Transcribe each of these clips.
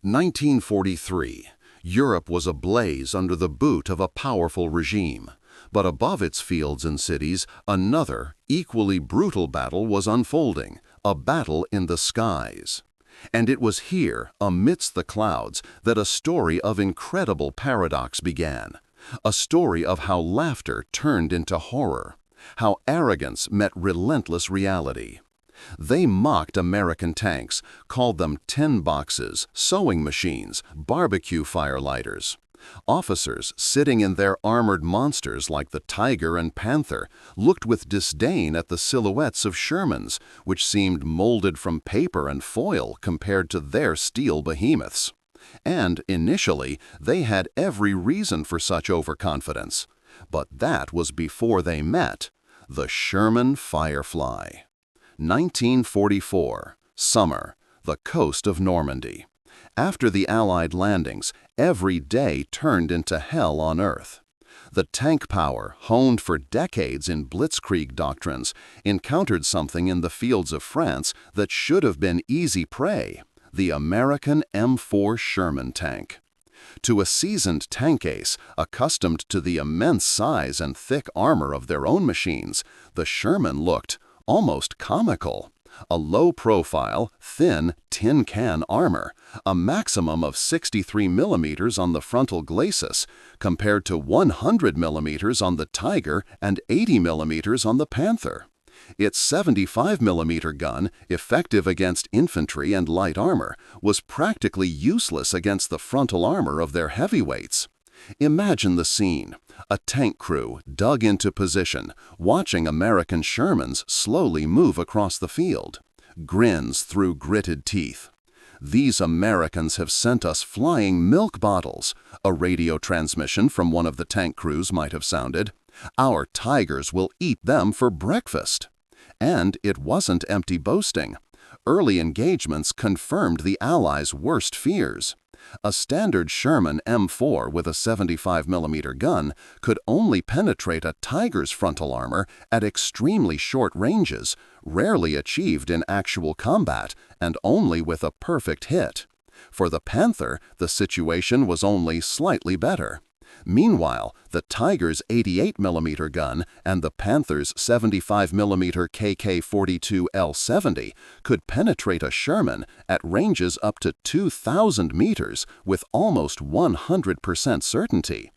1943. Europe was ablaze under the boot of a powerful regime. But above its fields and cities, another, equally brutal battle was unfolding, a battle in the skies. And it was here, amidst the clouds, that a story of incredible paradox began. A story of how laughter turned into horror, how arrogance met relentless reality. They mocked American tanks, called them tin boxes, sewing machines, barbecue firelighters. Officers, sitting in their armored monsters like the Tiger and Panther, looked with disdain at the silhouettes of Shermans, which seemed molded from paper and foil compared to their steel behemoths. And, initially, they had every reason for such overconfidence. But that was before they met the Sherman Firefly. 1944. Summer. The coast of Normandy. After the Allied landings, every day turned into hell on earth. The tank power, honed for decades in blitzkrieg doctrines, encountered something in the fields of France that should have been easy prey: the American M4 Sherman tank. To a seasoned tank ace, accustomed to the immense size and thick armor of their own machines, the Sherman looked almost comical. A low-profile, thin, tin-can armor, a maximum of 63 millimeters on the frontal glacis, compared to 100 millimeters on the Tiger and 80 millimeters on the Panther. Its 75 millimeter gun, effective against infantry and light armor, was practically useless against the frontal armor of their heavyweights. Imagine the scene: a tank crew dug into position, watching American Shermans slowly move across the field. Grins through gritted teeth. "These Americans have sent us flying milk bottles," a radio transmission from one of the tank crews might have sounded. "Our Tigers will eat them for breakfast." And it wasn't empty boasting. Early engagements confirmed the Allies' worst fears. A standard Sherman M4 with a 75 millimeter gun could only penetrate a Tiger's frontal armor at extremely short ranges, rarely achieved in actual combat, and only with a perfect hit. For the Panther, the situation was only slightly better. Meanwhile, the Tiger's 88 millimeter gun and the Panther's 75 millimeter KK-42L70 could penetrate a Sherman at ranges up to 2,000 meters with almost 100% certainty.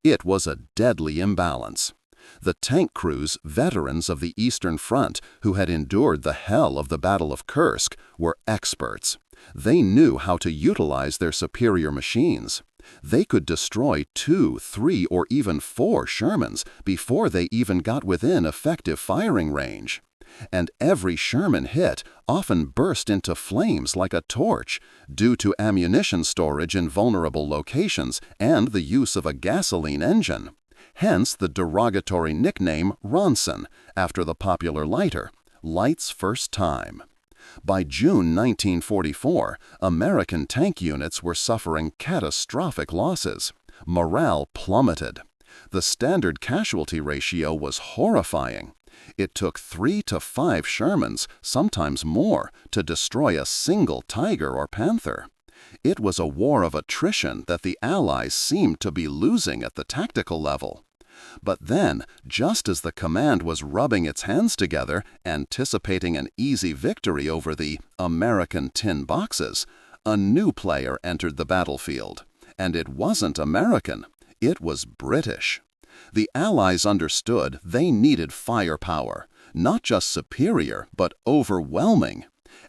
It was a deadly imbalance. The tank crews, veterans of the Eastern Front who had endured the hell of the Battle of Kursk, were experts. They knew how to utilize their superior machines. They could destroy 2, 3, or even 4 Shermans before they even got within effective firing range. And every Sherman hit often burst into flames like a torch, due to ammunition storage in vulnerable locations and the use of a gasoline engine. Hence the derogatory nickname Ronson, after the popular lighter, light's first time. By June 1944, American tank units were suffering catastrophic losses. Morale plummeted. The standard casualty ratio was horrifying. It took 3 to 5 Shermans, sometimes more, to destroy a single Tiger or Panther. It was a war of attrition that the Allies seemed to be losing at the tactical level. But then, just as the command was rubbing its hands together, anticipating an easy victory over the American tin boxes, a new player entered the battlefield. And it wasn't American, it was British. The Allies understood they needed firepower, not just superior, but overwhelming.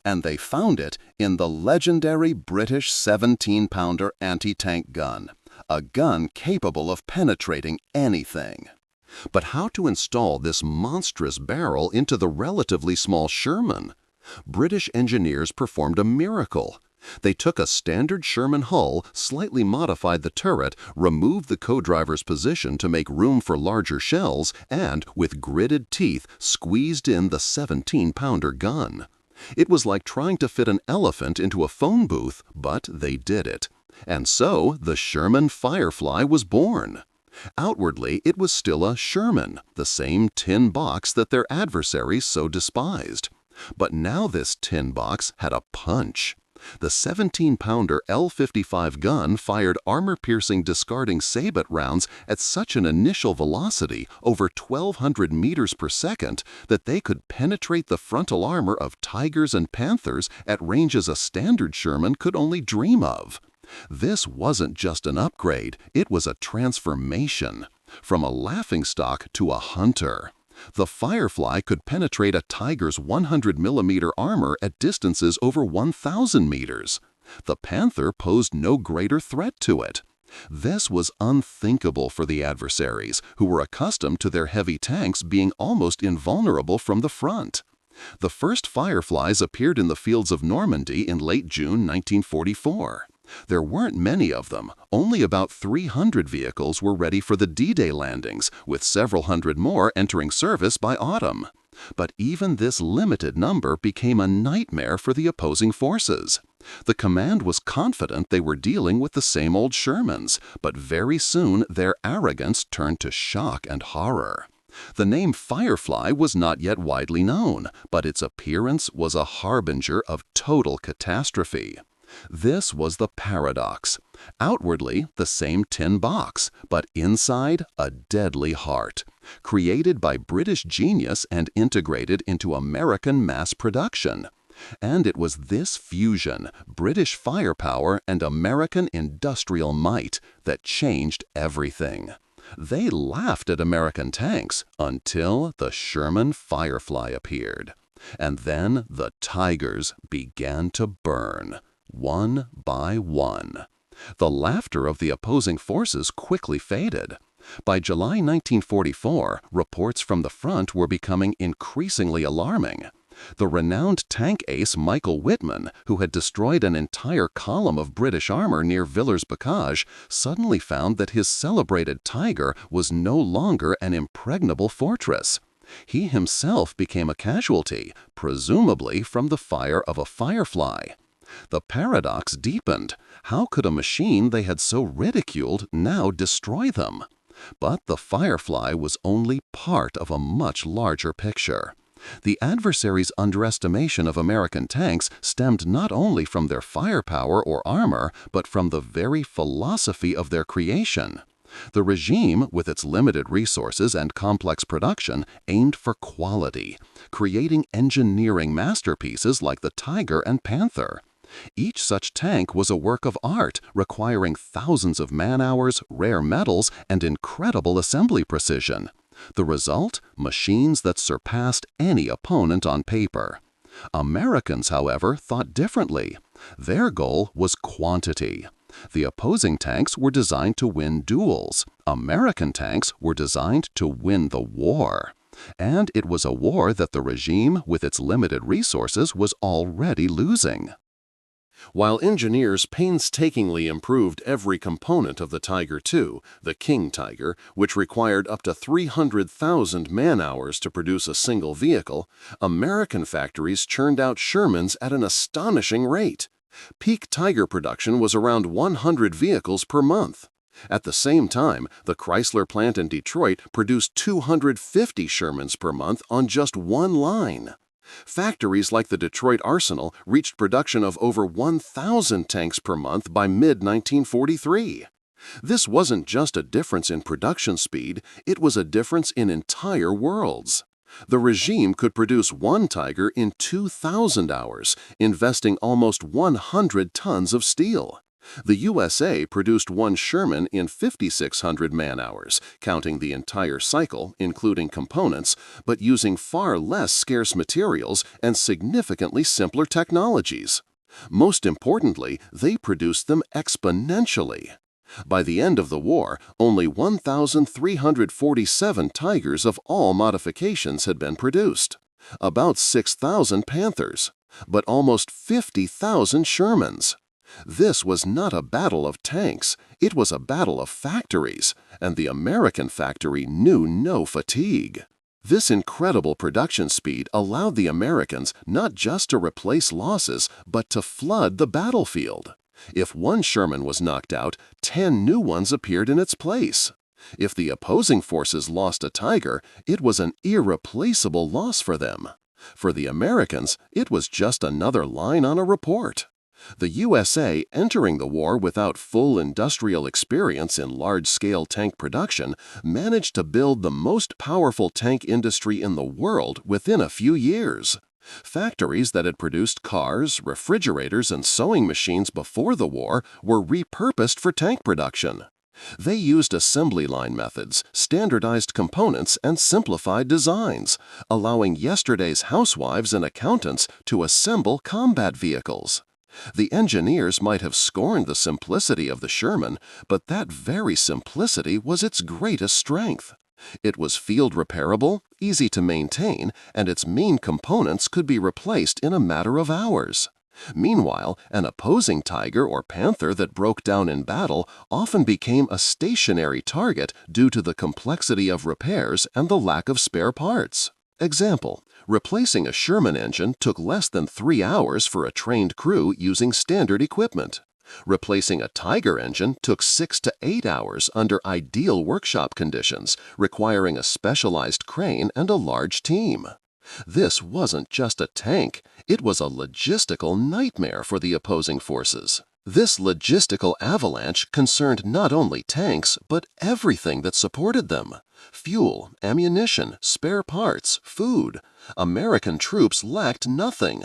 And they found it in the legendary British 17-pounder anti-tank gun. A gun capable of penetrating anything. But how to install this monstrous barrel into the relatively small Sherman? British engineers performed a miracle. They took a standard Sherman hull, slightly modified the turret, removed the co-driver's position to make room for larger shells, and, with gritted teeth, squeezed in the 17-pounder gun. It was like trying to fit an elephant into a phone booth, but they did it. And so the Sherman Firefly was born. Outwardly, it was still a Sherman, the same tin box that their adversaries so despised. But now this tin box had a punch. The 17-pounder L-55 gun fired armor-piercing discarding sabot rounds at such an initial velocity, over 1,200 meters per second, that they could penetrate the frontal armor of Tigers and Panthers at ranges a standard Sherman could only dream of. This wasn't just an upgrade, it was a transformation. From a laughingstock to a hunter. The Firefly could penetrate a Tiger's 100mm armor at distances over 1,000 meters. The Panther posed no greater threat to it. This was unthinkable for the adversaries, who were accustomed to their heavy tanks being almost invulnerable from the front. The first Fireflies appeared in the fields of Normandy in late June 1944. There weren't many of them. Only about 300 vehicles were ready for the D-Day landings, with several hundred more entering service by autumn. But even this limited number became a nightmare for the opposing forces. The command was confident they were dealing with the same old Shermans, but very soon their arrogance turned to shock and horror. The name Firefly was not yet widely known, but its appearance was a harbinger of total catastrophe. This was the paradox. Outwardly, the same tin box, but inside, a deadly heart. Created by British genius and integrated into American mass production. And it was this fusion, British firepower and American industrial might, that changed everything. They laughed at American tanks until the Sherman Firefly appeared. And then the Tigers began to burn. One by one. The laughter of the opposing forces quickly faded. By July 1944, reports from the front were becoming increasingly alarming. The renowned tank ace Michael Whitman, who had destroyed an entire column of British armor near Villers-Bocage, suddenly found that his celebrated Tiger was no longer an impregnable fortress. He himself became a casualty, presumably from the fire of a Firefly. The paradox deepened. How could a machine they had so ridiculed now destroy them? But the Firefly was only part of a much larger picture. The adversaries' underestimation of American tanks stemmed not only from their firepower or armor, but from the very philosophy of their creation. The regime, with its limited resources and complex production, aimed for quality, creating engineering masterpieces like the Tiger and Panther. Each such tank was a work of art, requiring thousands of man-hours, rare metals, and incredible assembly precision. The result? Machines that surpassed any opponent on paper. Americans, however, thought differently. Their goal was quantity. The opposing tanks were designed to win duels. American tanks were designed to win the war. And it was a war that the regime, with its limited resources, was already losing. While engineers painstakingly improved every component of the Tiger II, the King Tiger, which required up to 300,000 man-hours to produce a single vehicle, American factories churned out Shermans at an astonishing rate. Peak Tiger production was around 100 vehicles per month. At the same time, the Chrysler plant in Detroit produced 250 Shermans per month on just one line. Factories like the Detroit Arsenal reached production of over 1,000 tanks per month by mid-1943. This wasn't just a difference in production speed, it was a difference in entire worlds. The regime could produce one Tiger in 2,000 hours, investing almost 100 tons of steel. The USA produced one Sherman in 5,600 man-hours, counting the entire cycle, including components, but using far less scarce materials and significantly simpler technologies. Most importantly, they produced them exponentially. By the end of the war, only 1,347 Tigers of all modifications had been produced, about 6,000 Panthers, but almost 50,000 Shermans. This was not a battle of tanks, it was a battle of factories, and the American factory knew no fatigue. This incredible production speed allowed the Americans not just to replace losses, but to flood the battlefield. If one Sherman was knocked out, 10 new ones appeared in its place. If the opposing forces lost a Tiger, it was an irreplaceable loss for them. For the Americans, it was just another line on a report. The USA, entering the war without full industrial experience in large-scale tank production, managed to build the most powerful tank industry in the world within a few years. Factories that had produced cars, refrigerators, and sewing machines before the war were repurposed for tank production. They used assembly line methods, standardized components, and simplified designs, allowing yesterday's housewives and accountants to assemble combat vehicles. The engineers might have scorned the simplicity of the Sherman, but that very simplicity was its greatest strength. It was field repairable, easy to maintain, and its main components could be replaced in a matter of hours. Meanwhile, an opposing Tiger or Panther that broke down in battle often became a stationary target due to the complexity of repairs and the lack of spare parts. Example: replacing a Sherman engine took less than 3 hours for a trained crew using standard equipment. Replacing a Tiger engine took 6 to 8 hours under ideal workshop conditions, requiring a specialized crane and a large team. This wasn't just a tank, it was a logistical nightmare for the opposing forces. This logistical avalanche concerned not only tanks, but everything that supported them. Fuel, ammunition, spare parts, food. American troops lacked nothing.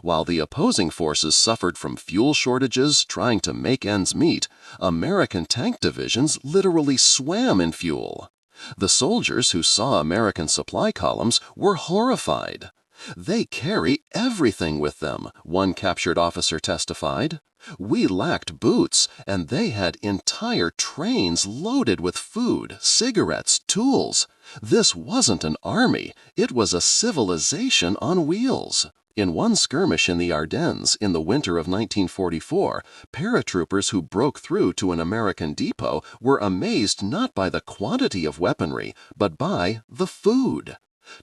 While the opposing forces suffered from fuel shortages trying to make ends meet, American tank divisions literally swam in fuel. The soldiers who saw American supply columns were horrified. "They carry everything with them," one captured officer testified. "We lacked boots, and they had entire trains loaded with food, cigarettes, tools. This wasn't an army, it was a civilization on wheels." In one skirmish in the Ardennes in the winter of 1944, paratroopers who broke through to an American depot were amazed not by the quantity of weaponry, but by the food.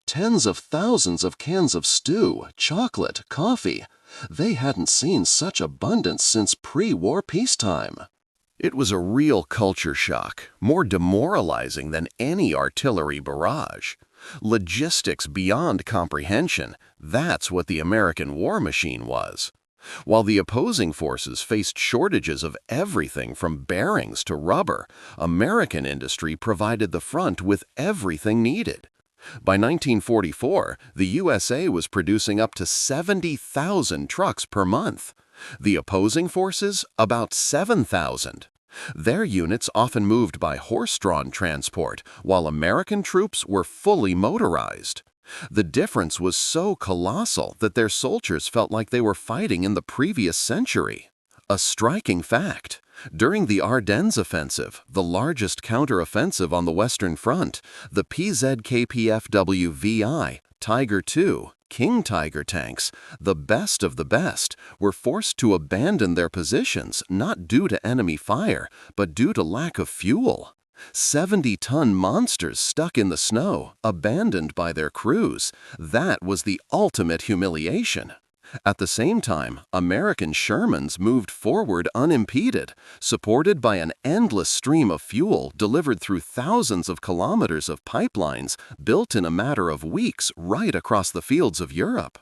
Tens of thousands of cans of stew, chocolate, coffee. They hadn't seen such abundance since pre-war peacetime. It was a real culture shock, more demoralizing than any artillery barrage. Logistics beyond comprehension, that's what the American war machine was. While the opposing forces faced shortages of everything from bearings to rubber, American industry provided the front with everything needed. By 1944, the USA was producing up to 70,000 trucks per month. The opposing forces, about 7,000. Their units often moved by horse-drawn transport, while American troops were fully motorized. The difference was so colossal that their soldiers felt like they were fighting in the previous century. A striking fact: during the Ardennes offensive, the largest counter-offensive on the Western Front, the WWII, Tiger II, King Tiger tanks, the best of the best, were forced to abandon their positions not due to enemy fire, but due to lack of fuel. 70-ton monsters stuck in the snow, abandoned by their crews. That was the ultimate humiliation. At the same time, American Shermans moved forward unimpeded, supported by an endless stream of fuel delivered through thousands of kilometers of pipelines built in a matter of weeks right across the fields of Europe.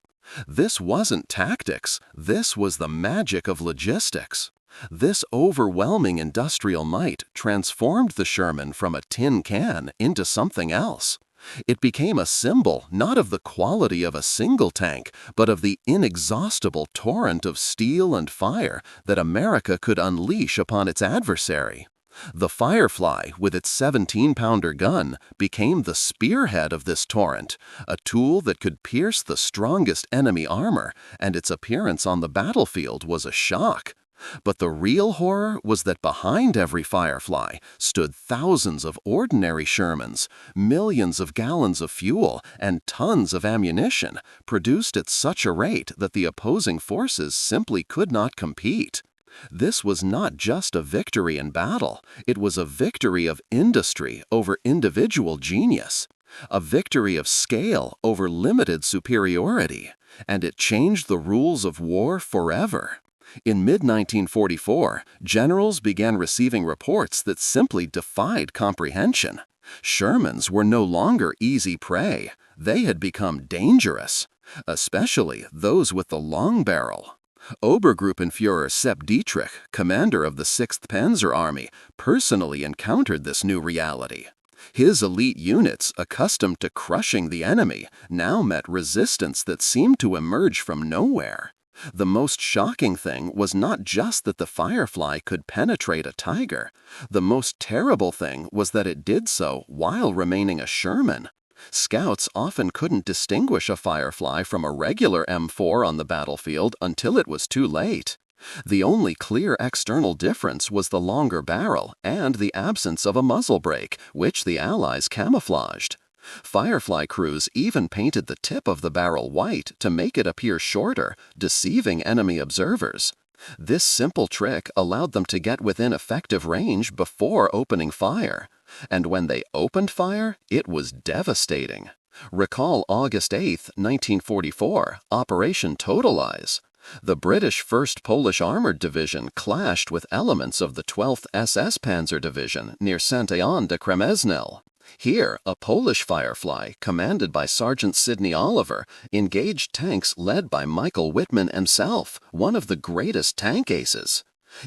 This wasn't tactics, this was the magic of logistics. This overwhelming industrial might transformed the Sherman from a tin can into something else. It became a symbol not of the quality of a single tank, but of the inexhaustible torrent of steel and fire that America could unleash upon its adversary. The Firefly, with its 17-pounder gun, became the spearhead of this torrent, a tool that could pierce the strongest enemy armor, and its appearance on the battlefield was a shock. But the real horror was that behind every Firefly stood thousands of ordinary Shermans, millions of gallons of fuel, and tons of ammunition, produced at such a rate that the opposing forces simply could not compete. This was not just a victory in battle, it was a victory of industry over individual genius, a victory of scale over limited superiority, and it changed the rules of war forever. In mid-1944, generals began receiving reports that simply defied comprehension. Shermans were no longer easy prey. They had become dangerous, especially those with the long barrel. Obergruppenführer Sepp Dietrich, commander of the 6th Panzer Army, personally encountered this new reality. His elite units, accustomed to crushing the enemy, now met resistance that seemed to emerge from nowhere. The most shocking thing was not just that the Firefly could penetrate a Tiger. The most terrible thing was that it did so while remaining a Sherman. Scouts often couldn't distinguish a Firefly from a regular M4 on the battlefield until it was too late. The only clear external difference was the longer barrel and the absence of a muzzle brake, which the Allies camouflaged. Firefly crews even painted the tip of the barrel white to make it appear shorter, deceiving enemy observers. This simple trick allowed them to get within effective range before opening fire. And when they opened fire, it was devastating. Recall August 8, 1944, Operation Totalize. The British 1st Polish Armored Division clashed with elements of the 12th SS Panzer Division near Saint-Étienne-de-Kremesnil. Here, a Polish Firefly, commanded by Sergeant Sidney Oliver, engaged tanks led by Michael Wittmann himself, one of the greatest tank aces.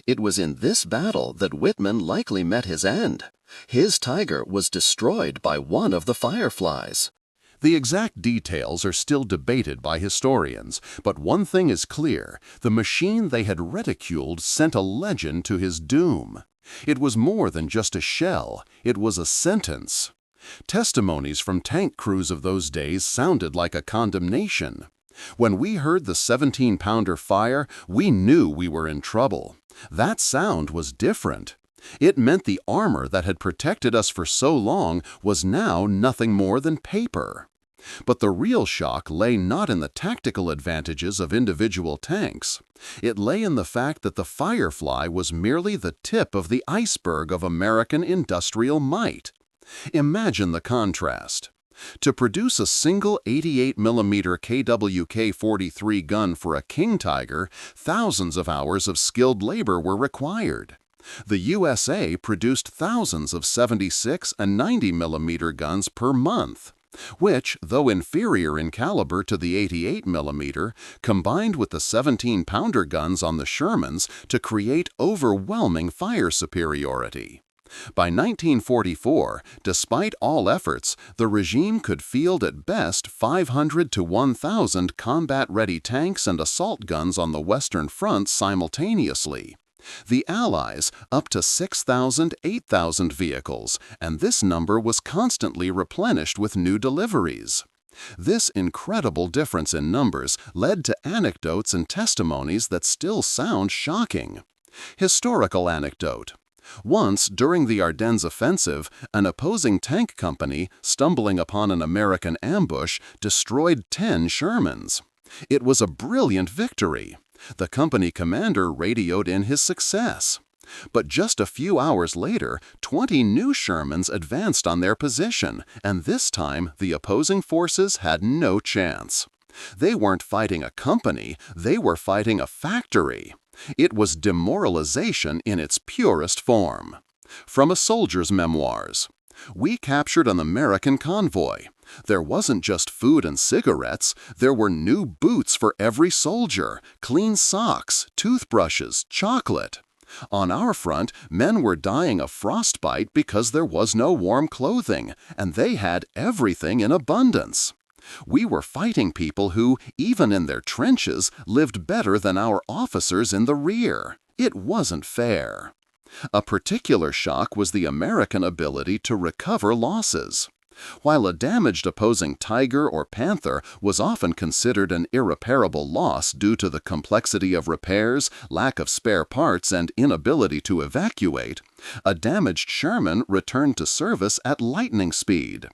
It was in this battle that Wittmann likely met his end. His Tiger was destroyed by one of the Fireflies. The exact details are still debated by historians, but one thing is clear: the machine they had ridiculed sent a legend to his doom. It was more than just a shell, it was a sentence. Testimonies from tank crews of those days sounded like a condemnation. When we heard the 17-pounder fire, we knew we were in trouble. That sound was different. It meant the armor that had protected us for so long was now nothing more than paper. But the real shock lay not in the tactical advantages of individual tanks. It lay in the fact that the Firefly was merely the tip of the iceberg of American industrial might. Imagine the contrast. To produce a single 88mm KWK-43 gun for a King Tiger, thousands of hours of skilled labor were required. The USA produced thousands of 76 and 90mm guns per month, which, though inferior in caliber to the 88mm, combined with the 17-pounder guns on the Shermans to create overwhelming fire superiority. By 1944, despite all efforts, the regime could field at best 500 to 1,000 combat-ready tanks and assault guns on the Western Front simultaneously. The Allies up to 6,000, 8,000 vehicles, and this number was constantly replenished with new deliveries. This incredible difference in numbers led to anecdotes and testimonies that still sound shocking. Historical anecdote. Once, during the Ardennes offensive, an opposing tank company, stumbling upon an American ambush, destroyed 10 Shermans. It was a brilliant victory. The company commander radioed in his success. But just a few hours later, 20 new Shermans advanced on their position, and this time the opposing forces had no chance. They weren't fighting a company, they were fighting a factory. It was demoralization in its purest form. From a soldier's memoirs. We captured an American convoy. There wasn't just food and cigarettes, there were new boots for every soldier, clean socks, toothbrushes, chocolate. On our front, men were dying of frostbite because there was no warm clothing, and they had everything in abundance. We were fighting people who, even in their trenches, lived better than our officers in the rear. It wasn't fair. A particular shock was the American ability to recover losses. While a damaged opposing Tiger or Panther was often considered an irreparable loss due to the complexity of repairs, lack of spare parts, and inability to evacuate, a damaged Sherman returned to service at lightning speed.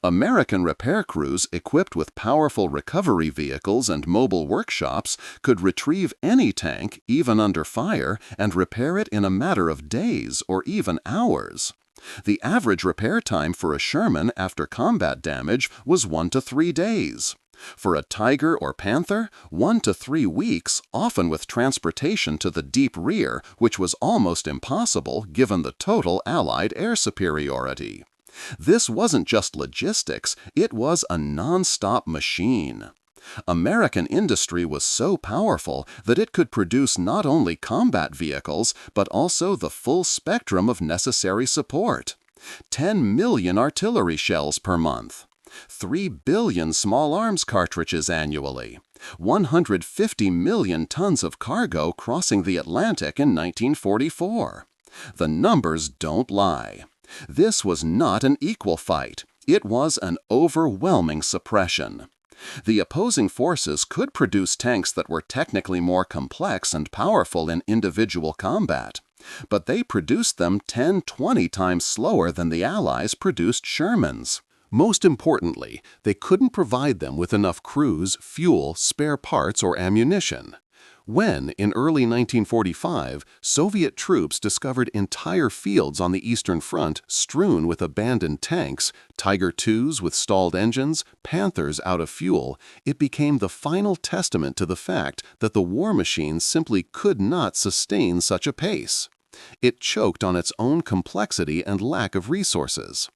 American repair crews equipped with powerful recovery vehicles and mobile workshops could retrieve any tank, even under fire, and repair it in a matter of days or even hours. The average repair time for a Sherman after combat damage was 1 to 3 days. For a Tiger or Panther, 1 to 3 weeks, often with transportation to the deep rear, which was almost impossible given the total Allied air superiority. This wasn't just logistics, it was a non-stop machine. American industry was so powerful that it could produce not only combat vehicles, but also the full spectrum of necessary support. 10 million artillery shells per month. 3 billion small arms cartridges annually. 150 million tons of cargo crossing the Atlantic in 1944. The numbers don't lie. This was not an equal fight. It was an overwhelming suppression. The opposing forces could produce tanks that were technically more complex and powerful in individual combat, but they produced them 10-20 times slower than the Allies produced Shermans. Most importantly, they couldn't provide them with enough crews, fuel, spare parts, or ammunition. When, in early 1945, Soviet troops discovered entire fields on the Eastern Front strewn with abandoned tanks, Tiger IIs with stalled engines, Panthers out of fuel, it became the final testament to the fact that the war machine simply could not sustain such a pace. It choked on its own complexity and lack of resources.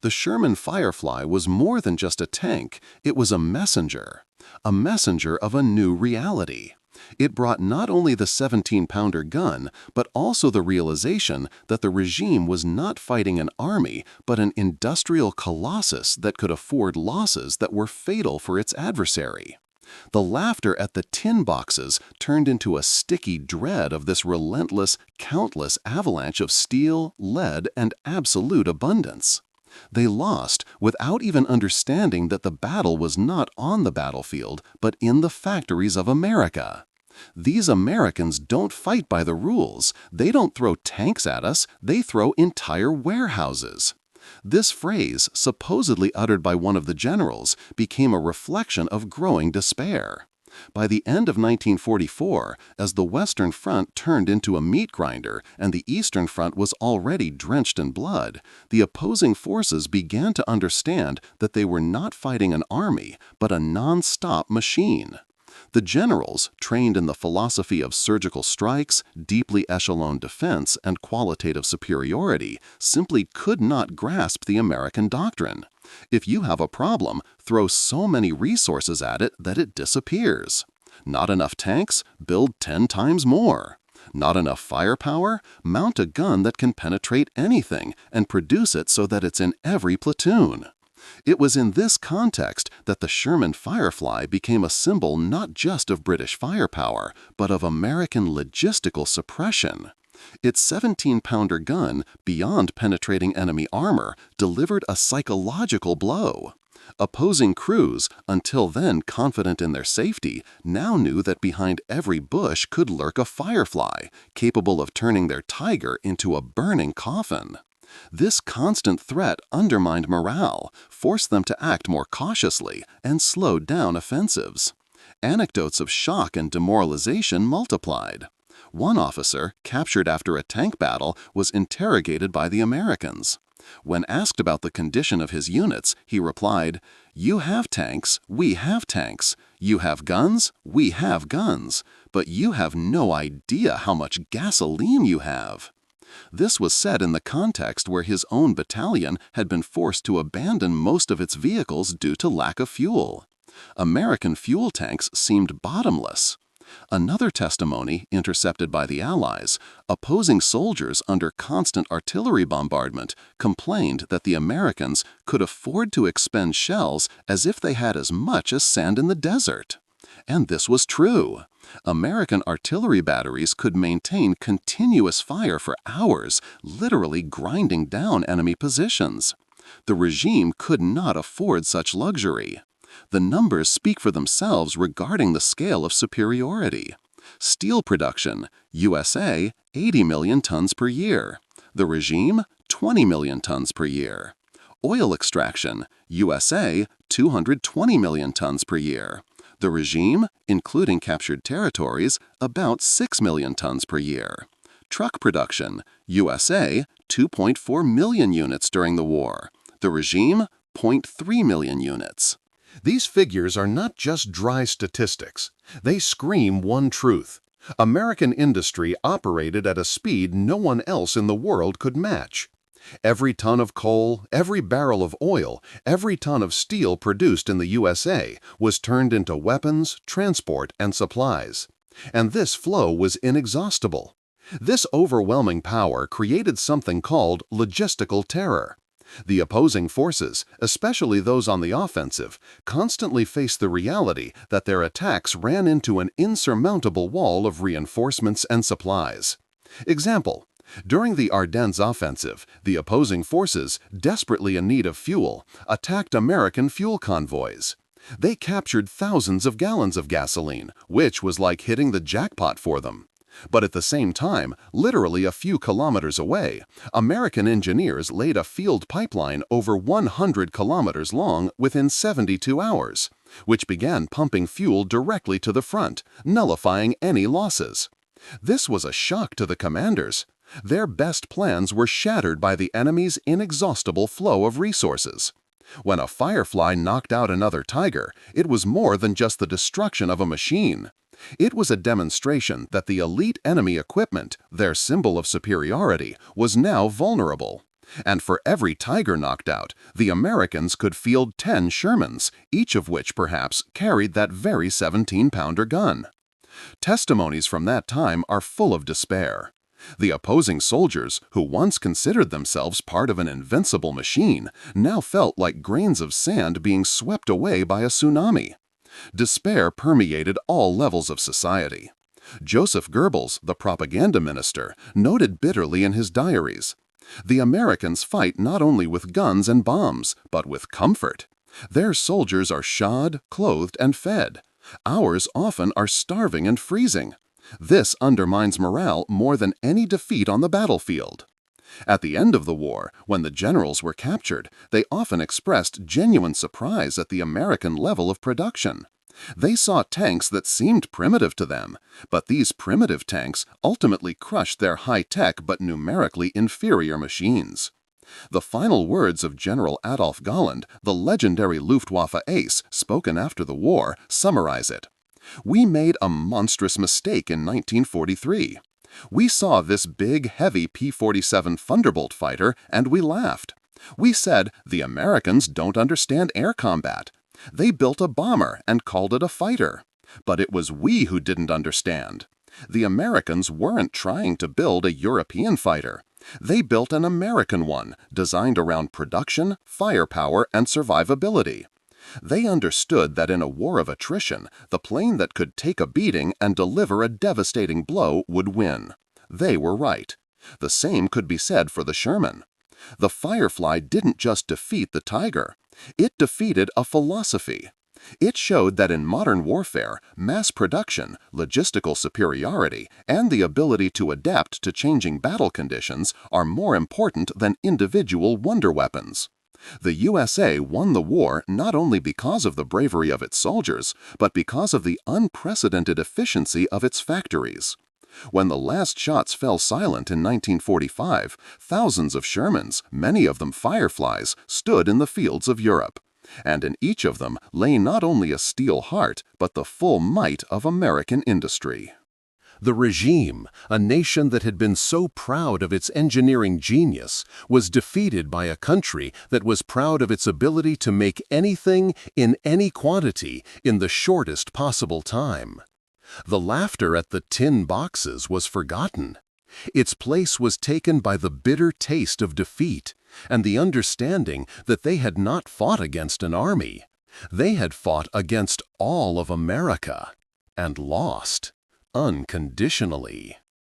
The Sherman Firefly was more than just a tank, it was a messenger of a new reality. It brought not only the 17-pounder gun, but also the realization that the regime was not fighting an army, but an industrial colossus that could afford losses that were fatal for its adversary. The laughter at the tin boxes turned into a sticky dread of this relentless, countless avalanche of steel, lead, and absolute abundance. They lost without even understanding that the battle was not on the battlefield, but in the factories of America. These Americans don't fight by the rules. They don't throw tanks at us, they throw entire warehouses. This phrase, supposedly uttered by one of the generals, became a reflection of growing despair. By the end of 1944, as the Western Front turned into a meat grinder and the Eastern Front was already drenched in blood, the opposing forces began to understand that they were not fighting an army, but a non-stop machine. The generals, trained in the philosophy of surgical strikes, deeply echeloned defense, and qualitative superiority, simply could not grasp the American doctrine. If you have a problem, throw so many resources at it that it disappears. Not enough tanks? Build 10 times more. Not enough firepower? Mount a gun that can penetrate anything and produce it so that it's in every platoon. It was in this context that the Sherman Firefly became a symbol not just of British firepower, but of American logistical suppression. Its 17-pounder gun, beyond penetrating enemy armor, delivered a psychological blow. Opposing crews, until then confident in their safety, now knew that behind every bush could lurk a firefly, capable of turning their Tiger into a burning coffin. This constant threat undermined morale, forced them to act more cautiously, and slowed down offensives. Anecdotes of shock and demoralization multiplied. One officer, captured after a tank battle, was interrogated by the Americans. When asked about the condition of his units, he replied, "You have tanks, we have tanks. You have guns, we have guns. But you have no idea how much gasoline you have." This was said in the context where his own battalion had been forced to abandon most of its vehicles due to lack of fuel. American fuel tanks seemed bottomless. Another testimony, intercepted by the Allies, opposing soldiers under constant artillery bombardment, complained that the Americans could afford to expend shells as if they had as much as sand in the desert. And this was true. American artillery batteries could maintain continuous fire for hours, literally grinding down enemy positions. The regime could not afford such luxury. The numbers speak for themselves regarding the scale of superiority. Steel production, USA, 80 million tons per year. The regime, 20 million tons per year. Oil extraction, USA, 220 million tons per year. The regime, including captured territories, about 6 million tons per year. Truck production, USA, 2.4 million units during the war. The regime, 0.3 million units. These figures are not just dry statistics. They scream one truth. American industry operated at a speed no one else in the world could match. Every ton of coal, every barrel of oil, every ton of steel produced in the USA was turned into weapons, transport, and supplies. And this flow was inexhaustible. This overwhelming power created something called logistical terror. The opposing forces, especially those on the offensive, constantly faced the reality that their attacks ran into an insurmountable wall of reinforcements and supplies. Example: during the Ardennes offensive, the opposing forces, desperately in need of fuel, attacked American fuel convoys. They captured thousands of gallons of gasoline, which was like hitting the jackpot for them. But at the same time, literally a few kilometers away, American engineers laid a field pipeline over 100 kilometers long within 72 hours, which began pumping fuel directly to the front, nullifying any losses. This was a shock to the commanders. Their best plans were shattered by the enemy's inexhaustible flow of resources. When a Firefly knocked out another Tiger, it was more than just the destruction of a machine. It was a demonstration that the elite enemy equipment, their symbol of superiority, was now vulnerable. And for every Tiger knocked out, the Americans could field 10 Shermans, each of which perhaps carried that very 17-pounder gun. Testimonies from that time are full of despair. The opposing soldiers, who once considered themselves part of an invincible machine, now felt like grains of sand being swept away by a tsunami. Despair permeated all levels of society. Joseph Goebbels, the propaganda minister, noted bitterly in his diaries, "The Americans fight not only with guns and bombs, but with comfort. Their soldiers are shod, clothed, and fed. Ours often are starving and freezing. This undermines morale more than any defeat on the battlefield." At the end of the war, when the generals were captured, they often expressed genuine surprise at the American level of production. They saw tanks that seemed primitive to them, but these primitive tanks ultimately crushed their high-tech but numerically inferior machines. The final words of General Adolf Galland, the legendary Luftwaffe ace, spoken after the war, summarize it. "We made a monstrous mistake in 1943. We saw this big, heavy P-47 Thunderbolt fighter, and we laughed. We said, the Americans don't understand air combat. They built a bomber and called it a fighter. But it was we who didn't understand. The Americans weren't trying to build a European fighter. They built an American one, designed around production, firepower, and survivability. They understood that in a war of attrition, the plane that could take a beating and deliver a devastating blow would win. They were right. The same could be said for the Sherman. The Firefly didn't just defeat the Tiger. It defeated a philosophy. It showed that in modern warfare, mass production, logistical superiority, and the ability to adapt to changing battle conditions are more important than individual wonder weapons. The USA won the war not only because of the bravery of its soldiers, but because of the unprecedented efficiency of its factories. When the last shots fell silent in 1945, thousands of Shermans, many of them Fireflies, stood in the fields of Europe. And in each of them lay not only a steel heart, but the full might of American industry. The regime, a nation that had been so proud of its engineering genius, was defeated by a country that was proud of its ability to make anything in any quantity in the shortest possible time. The laughter at the tin boxes was forgotten. Its place was taken by the bitter taste of defeat and the understanding that they had not fought against an army. They had fought against all of America and lost unconditionally.